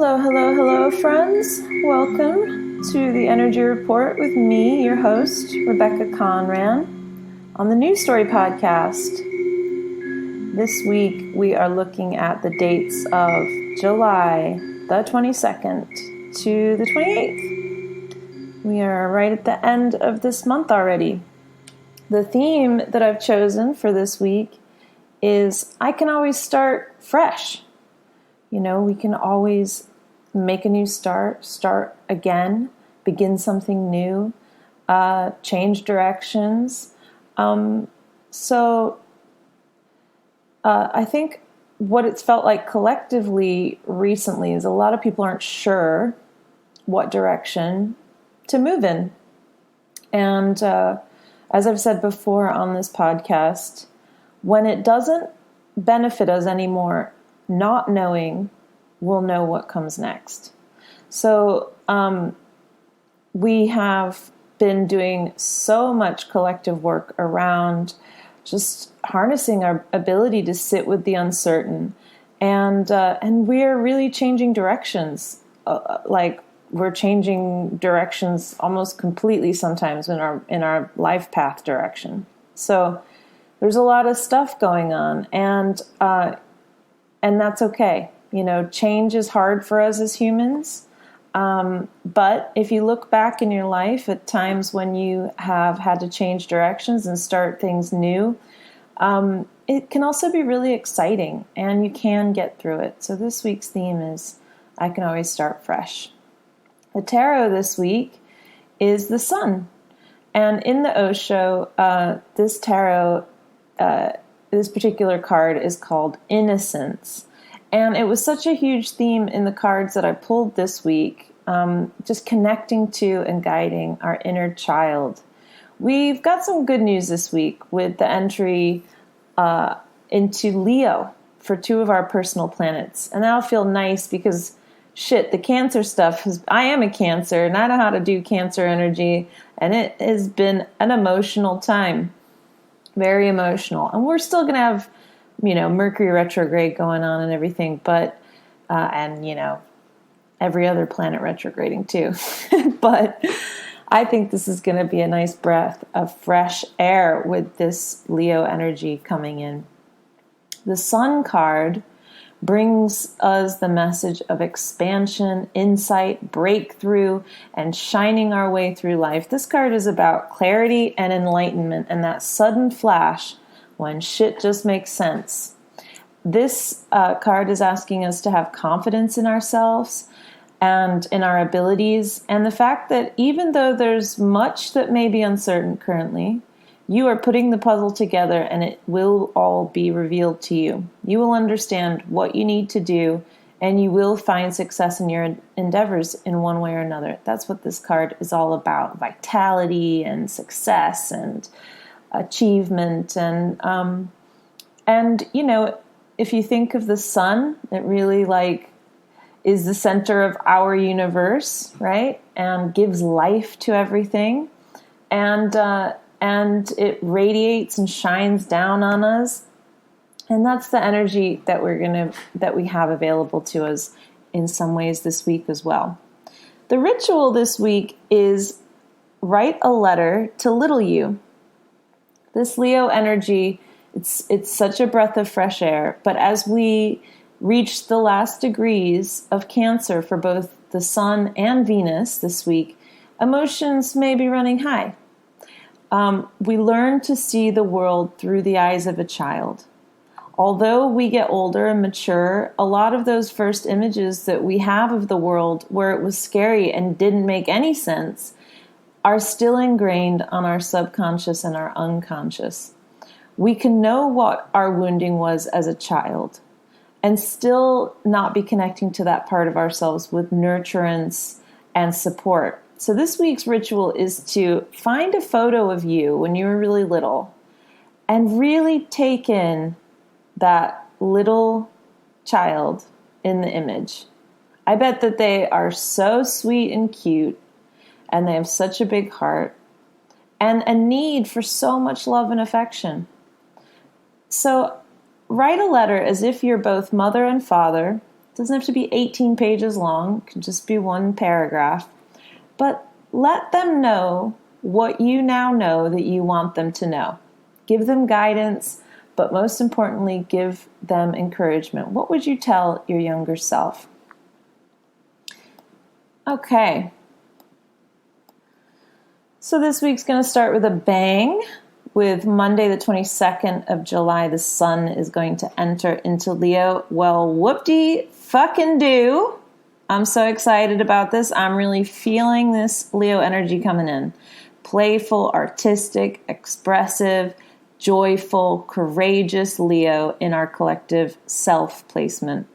Hello, hello, hello, friends. Welcome to the Energy Report with me, your host, Rebecca Conran, on the News Story Podcast. This week, we are looking at the dates of July the 22nd to the 28th. We are right at the end of this month already. The theme that I've chosen for this week is I can always start fresh. You know, we can always make a new start again, begin something new, change directions. I think what it's felt like collectively recently is a lot of people aren't sure what direction to move in. And as I've said before on this podcast, when it doesn't benefit us anymore, not knowing, we'll know what comes next. So we have been doing so much collective work around just harnessing our ability to sit with the uncertain, and we're really changing directions. Like we're changing directions almost completely sometimes in our life path direction. So there's a lot of stuff going on, and that's okay. You know, change is hard for us as humans. But if you look back in your life at times when you have had to change directions and start things new, it can also be really exciting and you can get through it. So this week's theme is I can always start fresh. The tarot this week is the sun. And in the Osho, this tarot, this particular card is called Innocence. And it was such a huge theme in the cards that I pulled this week, just connecting to and guiding our inner child. We've got some good news this week with the entry into Leo for two of our personal planets. And that'll feel nice because, the Cancer stuff, I am a Cancer and I know how to do Cancer energy. And it has been an emotional time. Very emotional. And we're still going to have, Mercury retrograde going on and everything, but, every other planet retrograding too. But I think this is going to be a nice breath of fresh air with this Leo energy coming in. The Sun card brings us the message of expansion, insight, breakthrough, and shining our way through life. This card is about clarity and enlightenment and that sudden flash when shit just makes sense. This card is asking us to have confidence in ourselves and in our abilities, and the fact that even though there's much that may be uncertain currently, you are putting the puzzle together and it will all be revealed to you. You will understand what you need to do and you will find success in your endeavors in one way or another. That's what this card is all about. Vitality and success and achievement. And if you think of the sun, it really is the center of our universe, right? And gives life to everything. And it radiates and shines down on us. And that's the energy that we have available to us in some ways this week as well. The ritual this week is write a letter to little you. This Leo energy, it's such a breath of fresh air. But as we reach the last degrees of Cancer for both the Sun and Venus this week, emotions may be running high. We learn to see the world through the eyes of a child. Although we get older and mature, a lot of those first images that we have of the world where it was scary and didn't make any sense are still ingrained on our subconscious and our unconscious. We can know what our wounding was as a child and still not be connecting to that part of ourselves with nurturance and support. So this week's ritual is to find a photo of you when you were really little and really take in that little child in the image. I bet that they are so sweet and cute and they have such a big heart and a need for so much love and affection. So write a letter as if you're both mother and father Doesn't have to be 18 pages long. It can just be one paragraph. But let them know what you now know that you want them to know. Give them guidance, but most importantly, give them encouragement. What would you tell your younger self? Okay. So this week's going to start with a bang. With Monday, the 22nd of July, the sun is going to enter into Leo. Well, whoop-de-fucking-do. I'm so excited about this. I'm really feeling this Leo energy coming in. Playful, artistic, expressive, joyful, courageous Leo in our collective self placement.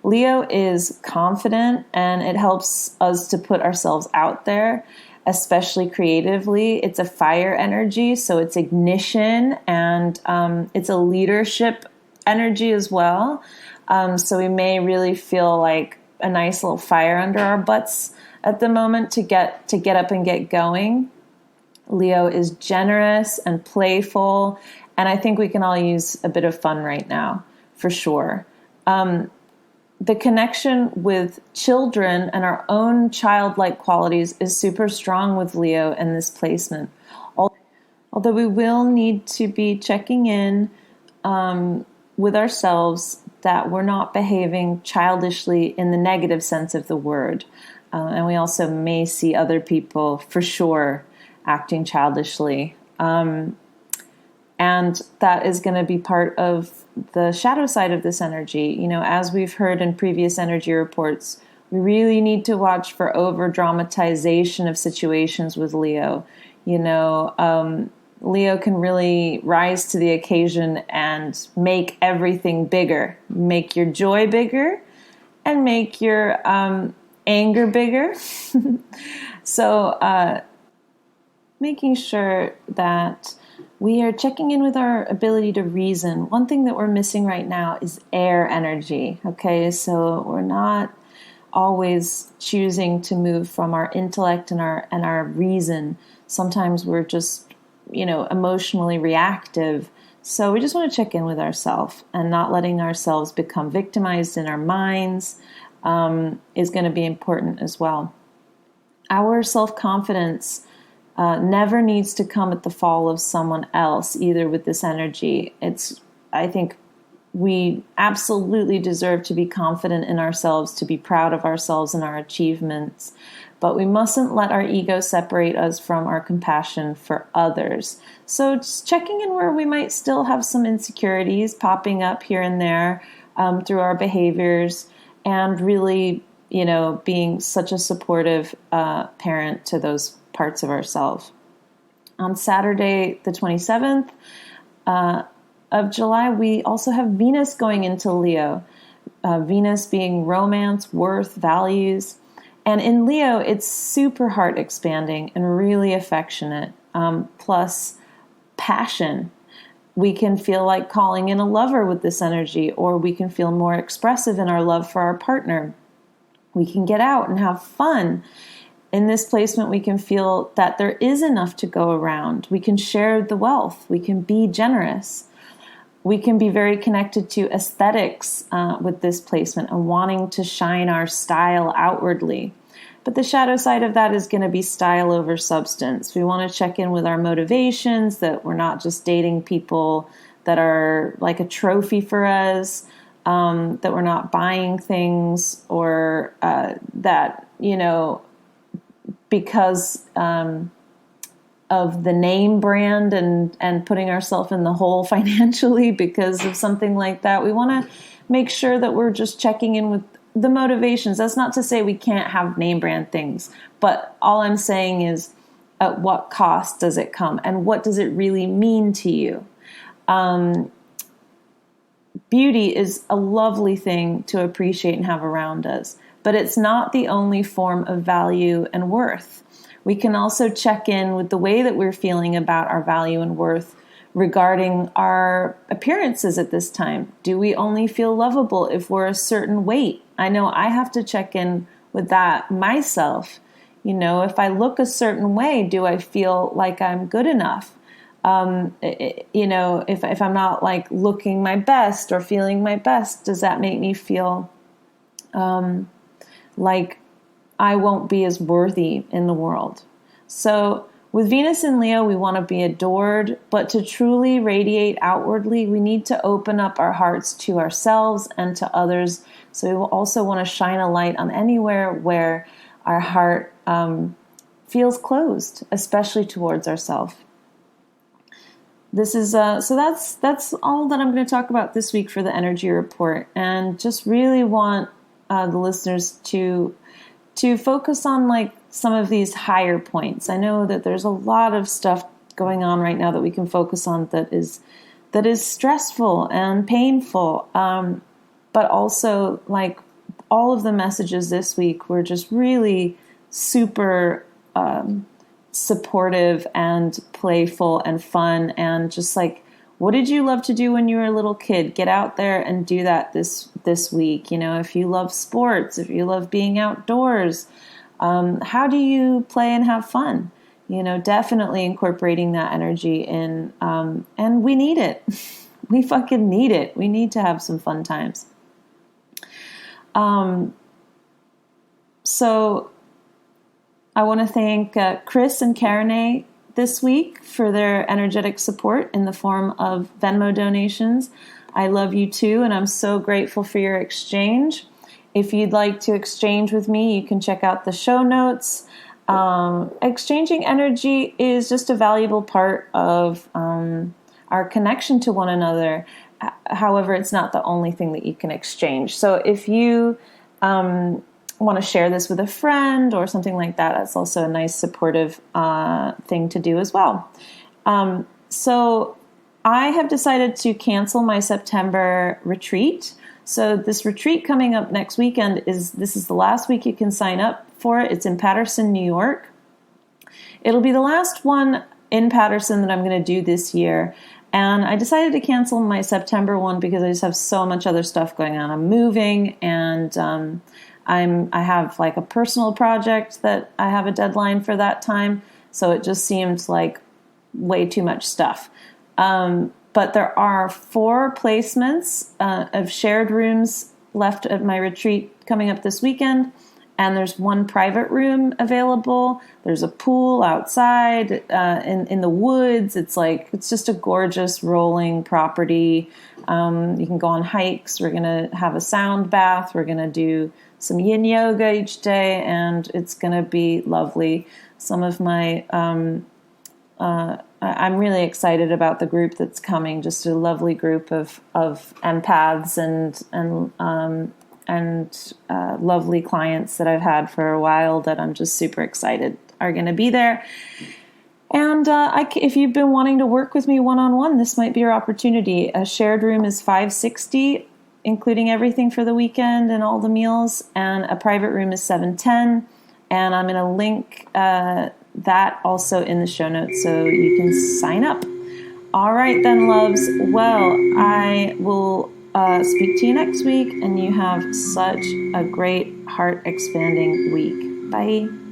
Leo is confident, and it helps us to put ourselves out there, especially creatively. It's a fire energy, so it's ignition, and it's a leadership energy as well. So we may really feel like a nice little fire under our butts at the moment to get up and get going. Leo is generous and playful, and I think we can all use a bit of fun right now, for sure. The connection with children and our own childlike qualities is super strong with Leo in this placement. Although we will need to be checking in with ourselves that we're not behaving childishly in the negative sense of the word. And we also may see other people, for sure, acting childishly. And that is going to be part of the shadow side of this energy. You know, as we've heard in previous energy reports, we really need to watch for over-dramatization of situations with Leo. You know, Leo can really rise to the occasion and make everything bigger. Make your joy bigger and make your anger bigger. So making sure that we are checking in with our ability to reason. One thing that we're missing right now is air energy. Okay, so we're not always choosing to move from our intellect and our reason. Sometimes we're just, emotionally reactive. So we just want to check in with ourselves, and not letting ourselves become victimized in our minds is going to be important as well. Our self-confidence never needs to come at the fall of someone else, either with this energy. I think we absolutely deserve to be confident in ourselves, to be proud of ourselves and our achievements, but we mustn't let our ego separate us from our compassion for others. So just checking in where we might still have some insecurities popping up here and there through our behaviors, and really, being such a supportive parent to those parts of ourselves. On Saturday, the 27th of July, we also have Venus going into Leo. Venus being romance, worth, values. And in Leo, it's super heart expanding and really affectionate, plus passion. We can feel like calling in a lover with this energy, or we can feel more expressive in our love for our partner. We can get out and have fun. In this placement, we can feel that there is enough to go around. We can share the wealth. We can be generous. We can be very connected to aesthetics with this placement and wanting to shine our style outwardly. But the shadow side of that is going to be style over substance. We want to check in with our motivations, that we're not just dating people that are like a trophy for us, that we're not buying things, or that, because of the name brand and putting ourselves in the hole financially because of something like that. We want to make sure that we're just checking in with the motivations. That's not to say we can't have name brand things, but all I'm saying is, at what cost does it come, and what does it really mean to you? Beauty is a lovely thing to appreciate and have around us, but it's not the only form of value and worth. We can also check in with the way that we're feeling about our value and worth regarding our appearances at this time. Do we only feel lovable if we're a certain weight? I know I have to check in with that myself. If I look a certain way, do I feel like I'm good enough? If I'm not like looking my best or feeling my best, does that make me feel like I won't be as worthy in the world. So with Venus in Leo, we want to be adored, but to truly radiate outwardly, we need to open up our hearts to ourselves and to others. So we will also want to shine a light on anywhere where our heart feels closed, especially towards ourselves. This is so that's all that I'm going to talk about this week for the energy report, and just really want the listeners to focus on like some of these higher points. I know that there's a lot of stuff going on right now that we can focus on that is stressful and painful, but also like all of the messages this week were just really super supportive and playful and fun, and just like, what did you love to do when you were a little kid? Get out there and do that this week. You know, if you love sports, if you love being outdoors, how do you play and have fun? You know, definitely incorporating that energy in, and we need it. We fucking need it. We need to have some fun times. So I want to thank Chris and Karine this week for their energetic support in the form of Venmo donations. I love you too, and I'm so grateful for your exchange. If you'd like to exchange with me, you can check out the show notes. Exchanging energy is just a valuable part of our connection to one another. However, it's not the only thing that you can exchange. So if you want to share this with a friend or something like that, that's also a nice supportive thing to do as well. So I have decided to cancel my September retreat. So this retreat coming up next weekend is the last week you can sign up for it. It's in Paterson, New York. It'll be the last one in Paterson that I'm going to do this year. And I decided to cancel my September one because I just have so much other stuff going on. I'm moving, and I have like a personal project that I have a deadline for that time. So it just seemed like way too much stuff. But there are 4 placements of shared rooms left at my retreat coming up this weekend. And there's 1 private room available. There's a pool outside in the woods. It's just a gorgeous rolling property. You can go on hikes. We're going to have a sound bath. We're going to do some yin yoga each day, and it's going to be lovely. Some of my, I'm really excited about the group that's coming. Just a lovely group of empaths and lovely clients that I've had for a while that I'm just super excited are going to be there. And if you've been wanting to work with me one-on-one, this might be your opportunity. A shared room is $560, including everything for the weekend and all the meals, and a private room is $710. And I'm going to link that also in the show notes so you can sign up. All right then, loves. Well, I will speak to you next week, and you have such a great heart-expanding week. Bye.